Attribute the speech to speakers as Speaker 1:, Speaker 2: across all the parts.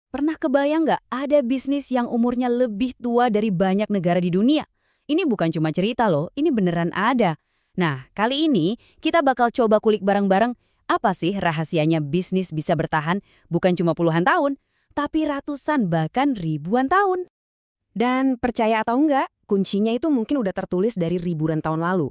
Speaker 1: Pernah kebayang nggak ada bisnis yang umurnya lebih tua dari banyak negara di dunia? Ini bukan cuma cerita loh, ini beneran ada. Nah, kali ini kita bakal coba kulik bareng-bareng apa sih rahasianya bisnis bisa bertahan bukan cuma puluhan tahun, tapi ratusan bahkan ribuan tahun.
Speaker 2: Dan percaya atau enggak, kuncinya itu mungkin udah tertulis dari ribuan tahun lalu.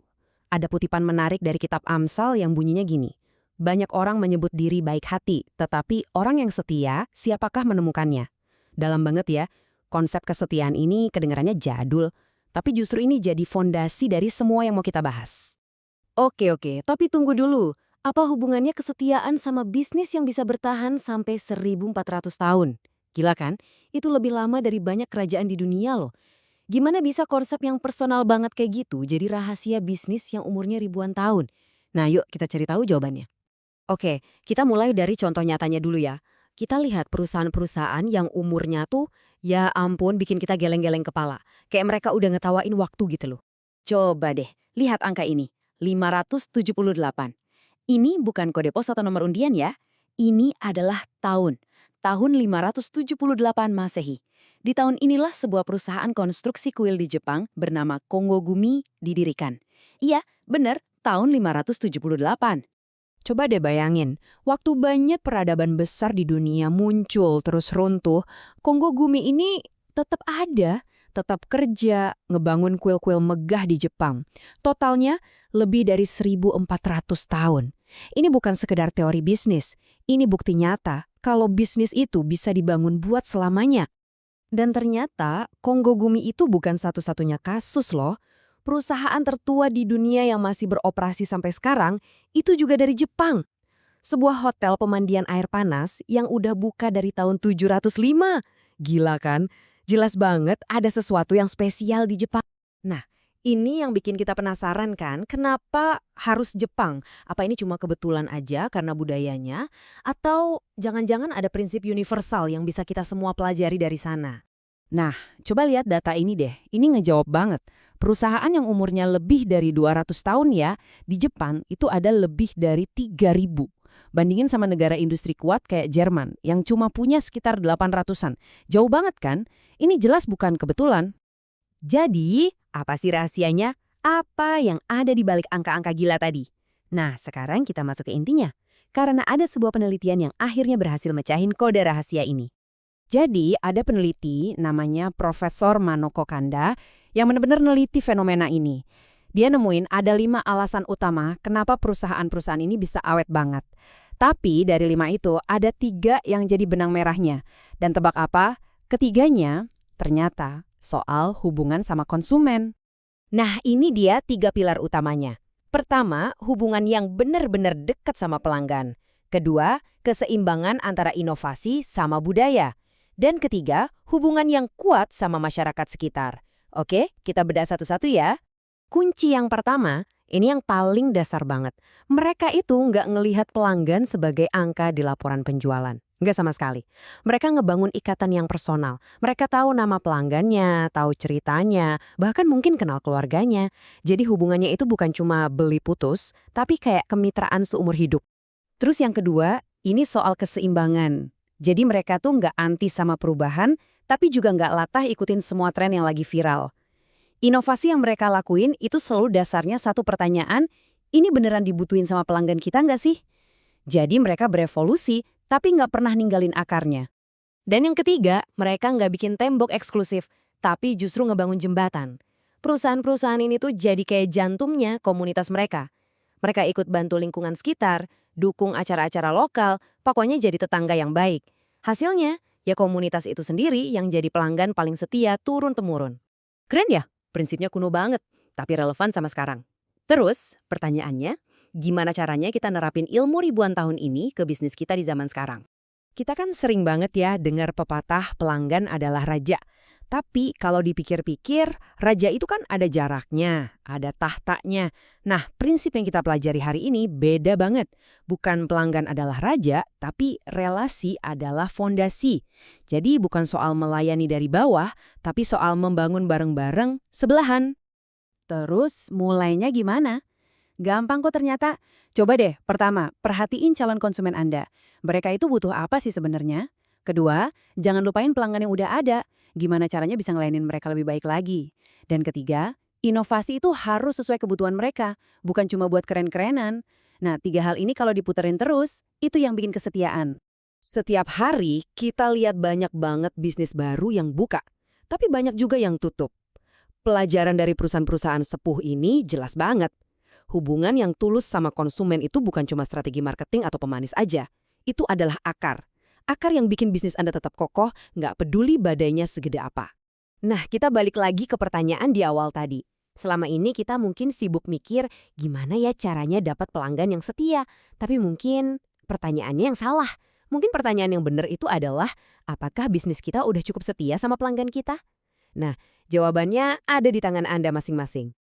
Speaker 2: Ada kutipan menarik dari kitab Amsal yang bunyinya gini. Banyak orang menyebut diri baik hati, tetapi orang yang setia, siapakah menemukannya? Dalam banget ya, konsep kesetiaan ini kedengarannya jadul, tapi justru ini jadi fondasi dari semua yang mau kita bahas.
Speaker 1: Oke, tapi tunggu dulu. Apa hubungannya kesetiaan sama bisnis yang bisa bertahan sampai 1400 tahun? Gila kan? Itu lebih lama dari banyak kerajaan di dunia loh. Gimana bisa konsep yang personal banget kayak gitu jadi rahasia bisnis yang umurnya ribuan tahun? Nah yuk kita cari tahu jawabannya. Oke, kita mulai dari contoh nyatanya dulu ya. Kita lihat perusahaan-perusahaan yang umurnya tuh, ya ampun bikin kita geleng-geleng kepala. Kayak mereka udah ngetawain waktu gitu loh. Coba deh, lihat angka ini. 578. Ini bukan kode pos atau nomor undian ya. Ini adalah tahun. Tahun 578 Masehi. Di tahun inilah sebuah perusahaan konstruksi kuil di Jepang bernama Kongo Gumi didirikan. Iya, bener, tahun 578. Coba deh bayangin, waktu banyak peradaban besar di dunia muncul terus runtuh, Kongo Gumi ini tetap ada, tetap kerja, ngebangun kuil-kuil megah di Jepang. Totalnya lebih dari 1400 tahun. Ini bukan sekedar teori bisnis, ini bukti nyata kalau bisnis itu bisa dibangun buat selamanya. Dan ternyata Kongo Gumi itu bukan satu-satunya kasus loh. Perusahaan tertua di dunia yang masih beroperasi sampai sekarang itu juga dari Jepang. Sebuah hotel pemandian air panas yang udah buka dari tahun 705. Gila kan? Jelas banget ada sesuatu yang spesial di Jepang. Nah, ini yang bikin kita penasaran kan, kenapa harus Jepang? Apa ini cuma kebetulan aja karena budayanya? Atau jangan-jangan ada prinsip universal yang bisa kita semua pelajari dari sana? Nah, coba lihat data ini deh. Ini ngejawab banget. Perusahaan yang umurnya lebih dari 200 tahun ya, di Jepang itu ada lebih dari 3.000. Bandingin sama negara industri kuat kayak Jerman yang cuma punya sekitar 800-an. Jauh banget kan? Ini jelas bukan kebetulan. Jadi, apa sih rahasianya? Apa yang ada di balik angka-angka gila tadi? Nah, sekarang kita masuk ke intinya. Karena ada sebuah penelitian yang akhirnya berhasil mecahin kode rahasia ini. Jadi, ada peneliti namanya Profesor Manoko Kanda yang benar-benar neliti fenomena ini. Dia nemuin ada 5 alasan utama kenapa perusahaan-perusahaan ini bisa awet banget. Tapi dari 5 itu ada 3 yang jadi benang merahnya. Dan tebak apa? Ketiganya ternyata soal hubungan sama konsumen. Nah, ini dia 3 pilar utamanya. Pertama, hubungan yang benar-benar dekat sama pelanggan. Kedua, keseimbangan antara inovasi sama budaya. Dan ketiga, hubungan yang kuat sama masyarakat sekitar. Oke, kita bedah satu-satu ya. Kunci yang pertama, ini yang paling dasar banget. Mereka itu nggak ngelihat pelanggan sebagai angka di laporan penjualan. Nggak sama sekali. Mereka ngebangun ikatan yang personal. Mereka tahu nama pelanggannya, tahu ceritanya, bahkan mungkin kenal keluarganya. Jadi hubungannya itu bukan cuma beli putus, tapi kayak kemitraan seumur hidup. Terus yang kedua, ini soal keseimbangan. Jadi mereka tuh nggak anti sama perubahan, tapi juga nggak latah ikutin semua tren yang lagi viral. Inovasi yang mereka lakuin itu selalu dasarnya satu pertanyaan, ini beneran dibutuhin sama pelanggan kita nggak sih? Jadi mereka berevolusi, tapi nggak pernah ninggalin akarnya. Dan yang ketiga, mereka nggak bikin tembok eksklusif, tapi justru ngebangun jembatan. Perusahaan-perusahaan ini tuh jadi kayak jantungnya komunitas mereka. Mereka ikut bantu lingkungan sekitar, dukung acara-acara lokal, pokoknya jadi tetangga yang baik. Hasilnya, ya komunitas itu sendiri yang jadi pelanggan paling setia turun-temurun. Keren ya? Prinsipnya kuno banget, tapi relevan sama sekarang. Terus, pertanyaannya, gimana caranya kita nerapin ilmu ribuan tahun ini ke bisnis kita di zaman sekarang? Kita kan sering banget ya dengar pepatah pelanggan adalah raja. Tapi kalau dipikir-pikir, raja itu kan ada jaraknya, ada tahtanya. Nah, prinsip yang kita pelajari hari ini beda banget. Bukan pelanggan adalah raja, tapi relasi adalah fondasi. Jadi bukan soal melayani dari bawah, tapi soal membangun bareng-bareng sebelahan. Terus mulainya gimana? Gampang kok ternyata. Coba deh, pertama, perhatiin calon konsumen Anda. Mereka itu butuh apa sih sebenarnya?
Speaker 2: Kedua, jangan lupain pelanggan yang udah ada. Gimana caranya bisa ngelayanin mereka lebih baik lagi. Dan ketiga, inovasi itu harus sesuai kebutuhan mereka, bukan cuma buat keren-kerenan. Nah, 3 hal ini kalau diputerin terus, itu yang bikin kesetiaan.
Speaker 1: Setiap hari kita lihat banyak banget bisnis baru yang buka, tapi banyak juga yang tutup. Pelajaran dari perusahaan-perusahaan sepuh ini jelas banget. Hubungan yang tulus sama konsumen itu bukan cuma strategi marketing atau pemanis aja. Itu adalah akar. Akar yang bikin bisnis Anda tetap kokoh, nggak peduli badainya segede apa. Nah, kita balik lagi ke pertanyaan di awal tadi. Selama ini kita mungkin sibuk mikir gimana ya caranya dapat pelanggan yang setia. Tapi mungkin pertanyaannya yang salah. Mungkin pertanyaan yang benar itu adalah, apakah bisnis kita udah cukup setia sama pelanggan kita? Nah, jawabannya ada di tangan Anda masing-masing.